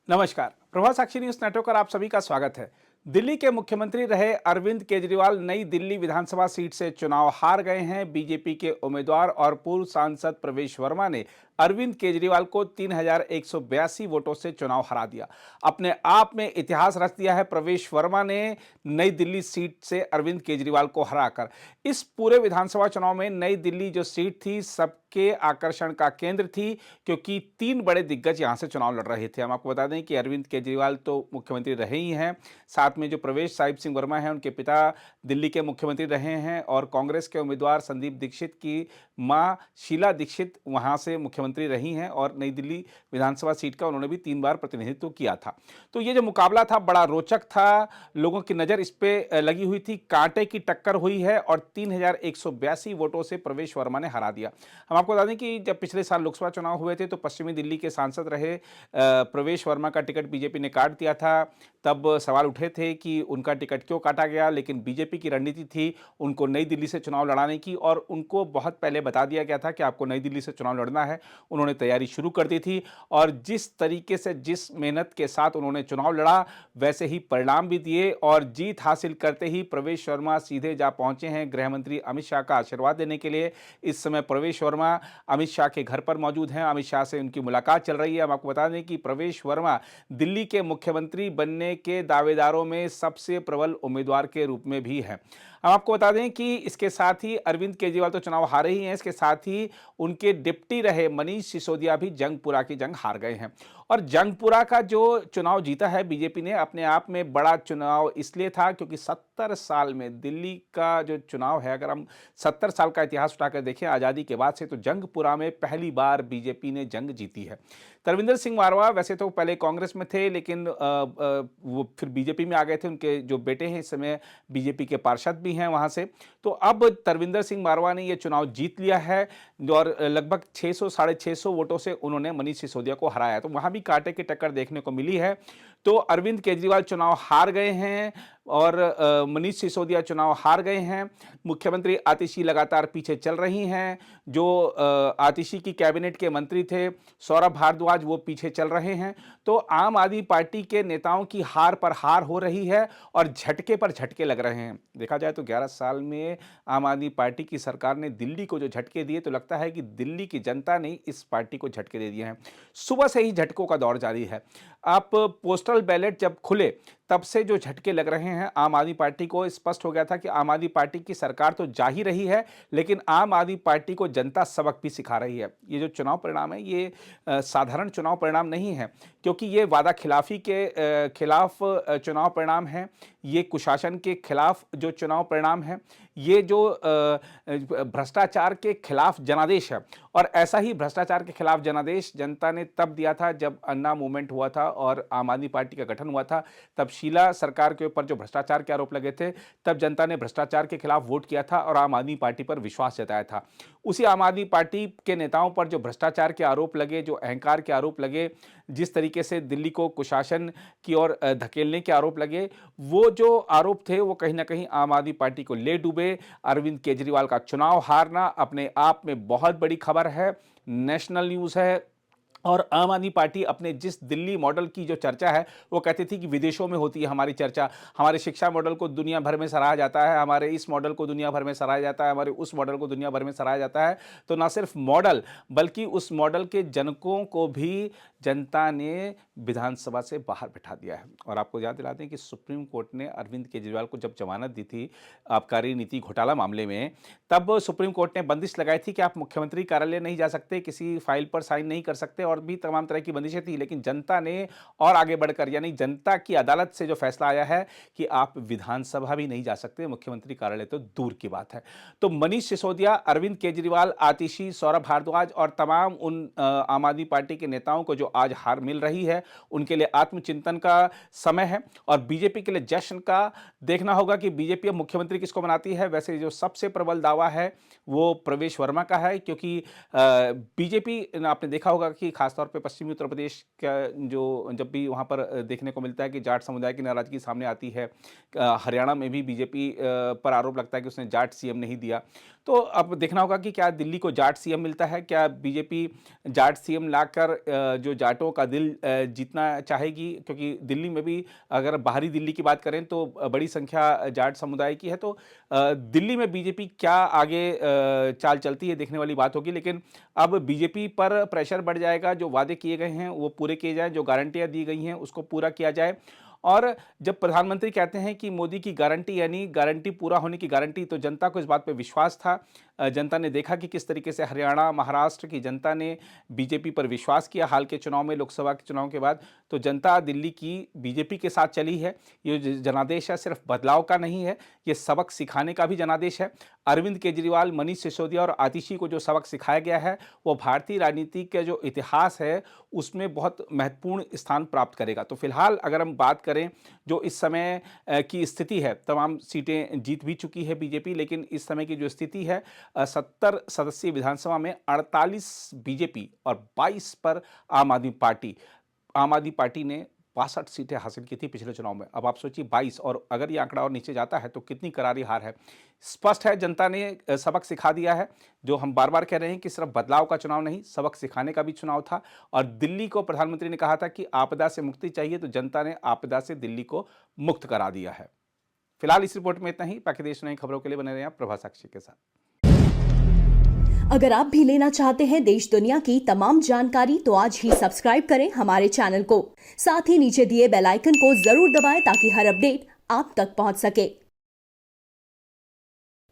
नमस्कार। प्रभात साक्षी news network पर आप सभी का स्वागत है। दिल्ली के मुख्यमंत्री रहे अरविंद केजरीवाल नई दिल्ली विधानसभा सीट से चुनाव हार गए हैं। बीजेपी के उम्मीदवार और पूर्व सांसद प्रवेश वर्मा ने अरविंद केजरीवाल को 3182 वोटों से चुनाव हरा दिया। अपने आप में इतिहास रच दिया है प्रवेश वर्मा ने नई दिल्ली सीट से अरविंद केजरीवाल को हराकर। इस पूरे विधानसभा चुनाव में नई दिल्ली जो सीट थी सबके आकर्षण का केंद्र थी, क्योंकि तीन बड़े दिग्गज यहां से चुनाव लड़ रहे थे। हम आपको बता दें कि अरविंद केजरीवाल तो मुख्यमंत्री रहे ही हैं, साथ में जो प्रवेश साहिब सिंह वर्मा हैं उनके पिता दिल्ली के मुख्यमंत्री रहे हैं, और कांग्रेस के उम्मीदवार संदीप दीक्षित की मां शीला दीक्षित वहां से मुख्यमंत्री रही हैं और नई दिल्ली विधानसभा सीट का उन्होंने भी 3 बार प्रतिनिधित्व किया था। तो ये जो मुकाबला था बड़ा रोचक था, लोगों की नजर इस पे लगी हुई थी, कांटे की टक्कर हुई है और 3182 वोटों से प्रवेश वर्मा ने हरा दिया। हम आपको बता दें कि जब पिछले साल लोकसभा चुनाव हुए थे तो पश्चिमी दिल्ली के सांसद रहे प्रवेश वर्मा का टिकट बीजेपी ने काट दिया था। तब सवाल उठे थे कि उनका टिकट क्यों काटा गया, लेकिन बीजेपी की रणनीति थी उनको नई दिल्ली से चुनाव लड़ाने की, और उनको बहुत पहले बता दिया गया था कि आपको नई दिल्ली से चुनाव लड़ना है। उन्होंने तैयारी शुरू कर दी थी और जिस तरीके से जिस मेहनत के साथ उन्होंने चुनाव लड़ा वैसे ही परिणाम भी दिए, और जीत हासिल करते ही प्रवेश वर्मा सीधे जा पहुंचे हैं गृह मंत्री अमित शाह का आशीर्वाद देने के लिए। इस समय प्रवेश वर्मा अमित शाह के घर पर मौजूद हैं, अमित शाह से उनकी मुलाकात चल रही है। हम आपको बता दें कि प्रवेश वर्मा दिल्ली के मुख्यमंत्री बनने के दावेदारों में सबसे प्रबल उम्मीदवार के रूप में भी हैं। हम आपको बता दें कि इसके साथ ही अरविंद केजरीवाल तो चुनाव हारे ही हैं, इसके साथ ही उनके डिप्टी रहे मनीष सिसोदिया भी जंगपुरा की जंग हार गए हैं। और जंगपुरा का जो चुनाव जीता है बीजेपी ने, अपने आप में बड़ा चुनाव इसलिए था क्योंकि 70 साल में दिल्ली का जो चुनाव है, अगर हम 70 साल का इतिहास उठाकर देखें आज़ादी के बाद से, तो जंगपुरा में पहली बार बीजेपी ने जंग जीती है। तरविंदर सिंह मारवा वैसे तो पहले कांग्रेस में थे, लेकिन वो फिर बीजेपी में आ गए थे। उनके जो बेटे हैं इस समय बीजेपी के पार्षद भी हैं वहां से। तो अब तरविंदर सिंह मारवा ने ये चुनाव जीत लिया है और लगभग 600 साढ़े 600 वोटों से उन्होंने मनीष सिसोदिया को हराया। तो वहां भी कांटे की टक्कर देखने को मिली है। तो अरविंद केजरीवाल चुनाव हार गए हैं और मनीष सिसोदिया चुनाव हार गए हैं। मुख्यमंत्री आतिशी लगातार पीछे चल रही हैं। जो आतिशी की कैबिनेट के मंत्री थे सौरभ भारद्वाज, वो पीछे चल रहे हैं। तो आम आदमी पार्टी के नेताओं की हार पर हार हो रही है और झटके पर झटके लग रहे हैं। देखा जाए तो 11 साल में आम आदमी पार्टी की सरकार ने दिल्ली को जो झटके दिए, तो लगता है कि दिल्ली की जनता ने इस पार्टी को झटके दे दिए हैं। सुबह से ही झटकों का दौर जारी है। आप पोस्टल बैलेट जब खुले तब से जो झटके लग रहे हैं आम आदमी पार्टी को, स्पष्ट हो गया था कि आम आदमी पार्टी की सरकार तो जा ही रही है, लेकिन आम आदमी पार्टी को जनता सबक भी सिखा रही है। ये जो चुनाव परिणाम है ये साधारण चुनाव परिणाम नहीं है, क्योंकि ये वादा खिलाफी के खिलाफ चुनाव परिणाम है, ये कुशासन के खिलाफ जो चुनाव परिणाम है, ये जो भ्रष्टाचार के खिलाफ जनादेश है। और ऐसा ही भ्रष्टाचार के खिलाफ जनादेश जनता ने तब दिया था जब अन्ना मूवमेंट हुआ था और आम आदमी पार्टी का गठन हुआ था। तब शीला सरकार के ऊपर जो भ्रष्टाचार के आरोप लगे थे, तब जनता ने भ्रष्टाचार के खिलाफ वोट किया था और आम आदमी पार्टी पर विश्वास जताया था। उसी आम आदमी पार्टी के नेताओं पर जो भ्रष्टाचार के आरोप लगे, जो अहंकार के आरोप लगे, जिस तरीके से दिल्ली को कुशासन की ओर धकेलने के आरोप लगे, वो जो आरोप थे वो कहीं ना कहीं आम आदमी पार्टी को ले डूबे। अरविंद केजरीवाल का चुनाव हारना अपने आप में बहुत बड़ी खबर है, नेशनल न्यूज़ है। और आम आदमी पार्टी अपने जिस दिल्ली मॉडल की जो चर्चा है, वो कहती थी कि विदेशों में होती है हमारी चर्चा, हमारे शिक्षा मॉडल को दुनिया भर में सराहा जाता है, हमारे इस मॉडल को दुनिया भर में सराहा जाता है, हमारे उस मॉडल को दुनिया भर में सराहा जाता है। तो ना सिर्फ मॉडल बल्कि उस मॉडल के जनकों को भी जनता ने विधानसभा से बाहर बैठा दिया है। और आपको याद दिला दें कि सुप्रीम कोर्ट ने अरविंद केजरीवाल को जब जमानत दी थी आबकारी नीति घोटाला मामले में, तब सुप्रीम कोर्ट ने बंदिश लगाई थी कि आप मुख्यमंत्री कार्यालय नहीं जा सकते, किसी फाइल पर साइन नहीं कर सकते, और भी तमाम तरह की बंदिशें थी। लेकिन जनता ने और आगे बढ़कर, यानी जनता की अदालत से जो फैसला आया है कि आप विधानसभा भी नहीं जा सकते, मुख्यमंत्री कार्यालय तो दूर की बात है। तो मनीष सिसोदिया, अरविंद केजरीवाल, आतिशी, सौरभ भारद्वाज और तमाम उन आम आदमी पार्टी के नेताओं को जो आज हार मिल रही है, उनके लिए आत्मचिंतन का समय है और बीजेपी के लिए जश्न का। देखना होगा कि बीजेपी अब मुख्यमंत्री किसको बनाती है। वैसे जो सबसे प्रबल दावा है वो प्रवेश वर्मा का है, क्योंकि बीजेपी आपने देखा होगा कि खासतौर पे पश्चिमी उत्तर प्रदेश का जो जब भी वहाँ पर देखने को मिलता है कि जाट समुदाय की नाराजगी सामने आती है। हरियाणा में भी बीजेपी पर आरोप लगता है कि उसने जाट सीएम नहीं दिया। तो अब देखना होगा कि क्या दिल्ली को जाट सीएम मिलता है, क्या बीजेपी जाट सीएम लाकर जो जाटों का दिल जीतना चाहेगी, क्योंकि दिल्ली में भी अगर बाहरी दिल्ली की बात करें तो बड़ी संख्या जाट समुदाय की है। तो दिल्ली में बीजेपी क्या आगे चाल चलती है देखने वाली बात होगी। लेकिन अब बीजेपी पर प्रेशर बढ़ जाएगा, जो वादे किए गए हैं वो पूरे किए जाएं, जो गारंटियां दी गई हैं उसको पूरा किया जाए। और जब प्रधानमंत्री कहते हैं कि मोदी की गारंटी यानी गारंटी पूरा होने की गारंटी, तो जनता को इस बात पे विश्वास था। जनता ने देखा कि किस तरीके से हरियाणा, महाराष्ट्र की जनता ने बीजेपी पर विश्वास किया हाल के चुनाव में, लोकसभा के चुनाव के बाद। तो जनता दिल्ली की बीजेपी के साथ चली है। ये जो जनादेश है सिर्फ बदलाव का नहीं है, ये सबक सिखाने का भी जनादेश है। अरविंद केजरीवाल, मनीष सिसोदिया और आतिशी को जो सबक सिखाया गया है वो भारतीय राजनीति का जो इतिहास है उसमें बहुत महत्वपूर्ण स्थान प्राप्त करेगा। तो फिलहाल अगर हम बात करें जो इस समय की स्थिति है, तमाम सीटें जीत भी चुकी है बीजेपी, लेकिन इस समय की जो स्थिति है 70 सदस्यीय विधानसभा में 48 बीजेपी और 22 पर आम आदमी पार्टी। आम आदमी पार्टी ने 62 सीटें हासिल की थी पिछले चुनाव में। अब आप सोचिए 22, और अगर ये आंकड़ा और नीचे जाता है तो कितनी करारी हार है। स्पष्ट है जनता ने सबक सिखा दिया है। जो हम बार बार कह रहे हैं कि सिर्फ बदलाव का चुनाव नहीं, सबक सिखाने का भी चुनाव था। और दिल्ली को प्रधानमंत्री ने कहा था कि आपदा से मुक्ति चाहिए, तो जनता ने आपदा से दिल्ली को मुक्त करा दिया है। फिलहाल इस रिपोर्ट में इतना ही। बाकी देश नई खबरों के लिए बने रहें प्रभा साक्षी के साथ। अगर आप भी लेना चाहते हैं देश दुनिया की तमाम जानकारी तो आज ही सब्सक्राइब करें हमारे चैनल को। साथ ही नीचे दिए बेल आइकन को जरूर दबाएं ताकि हर अपडेट आप तक पहुंच सके।